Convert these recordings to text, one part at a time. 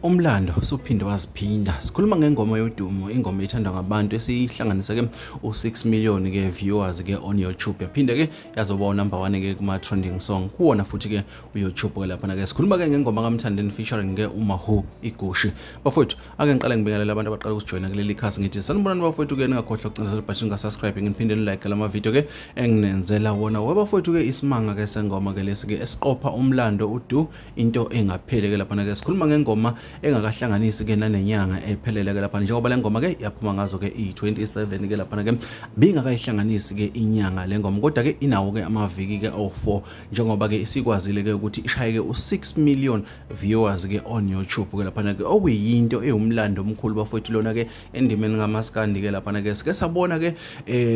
Umlando usuphinde waziphinda. Sikhuluma ngengoma yodumo, ingoma ethandwa ngabantu esihlanganisa ke u6 million ke viewers ke on YouTube. Yaphinde ke yazoba number 1 ke kuma trending song. Kuwona futhi ke uYouTube ke lapha ke. Sikhuluma ke ngengoma kaMthandeni featuring ke uMahu Igushi. Bafowethu, ake ngiqale ngibingelela abantu abaqala ukujoina kuleli khasi ngithi sanibonani bafowethu ke ningakhohlwa ukucinezela button subscribe ngiphinde like lama video ke enginenzela wona. Wabafowethu ke isimanga ke sengoma ke lesi ke esiqopha umlando udu into engaphele ke lapha ke. Sikhuluma ngengoma engakahlanganisi ke nanenyanga ephelele ke lapha njengoba lengoma ke yaphuma ngazo ke i27 ke lapha ke bingakayihlanganisi ke inyanga lengoma kodwa ke inawo ke amaviki ke awu4 njengoba ke sikwazile ke ukuthi ishaye ke u6 million viewers ke on YouTube ke lapha ke okuyinto eyumlando omkhulu bafowethu lona ke endimeni ngamaskandi ke lapha ke sike sabona ke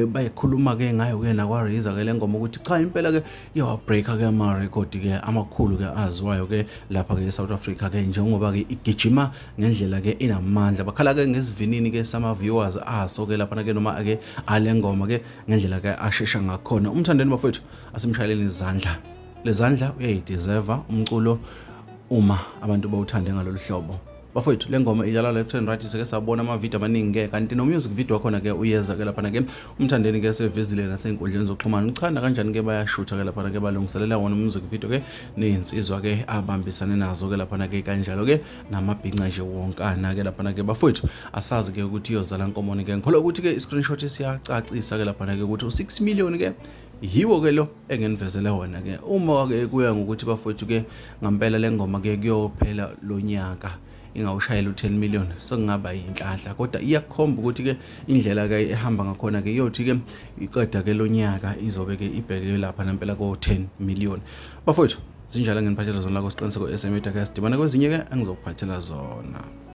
bayikhuluma ke ngayo ke nakwaRiza ke lengoma ukuthi cha impela ke yawa breaker ke ama record ke amakhulu ke aziwayo ke lapha ke eSouth Africa ke njengoba ke igijima ngendlela ke inamandla bakhala ke ngesivinini ke sama viewers aso ke lapha ke noma ke alengoma ke ngendlela ke ashesha ngakhona. Umthandeni bafowethu asimshayeleni izandla lezandla uyayideserve umculo uma abantu bawuthande ngalolu hlobo. Bafowethu lengoma ijala left and right sike sabona ama video amaningi ke kanti no music video wakhona ke uyeza ke lapha ke umthandeni ke sevizile nasenkundleni zokuxhumana ukhanda kanjani ke bayashutha ke lapha ke balungiselela wona music video ke nezinsizwa ke abambisane nazo ke lapha ke kanjalo ke namabhinqa nje wonkana ke lapha ke bafowethu asazi ke ukuthi iyozala nkomoni ke ngikholwa ukuthi ke screenshot siyacacisa ke lapha ke ukuthi u6 million ke yiwo ke lo engenivezela wona ke uma ke kuya ngokuthi bafowethu ke ngempela lengoma ke kuyophela lonyaka ingawushayela u10 million sokungaba inhlahla kodwa iyakhomba ukuthi ke indlela ke ehamba ngakhona ke yothi ke iqeda ke lonyaka izobe ke ibheke lapha nampela ko 10 million. Bafowethu zinjalo ngeniphathela zona la ko siqiniseko SMA ke sidibana kwezinye ke engizokuphathela zona.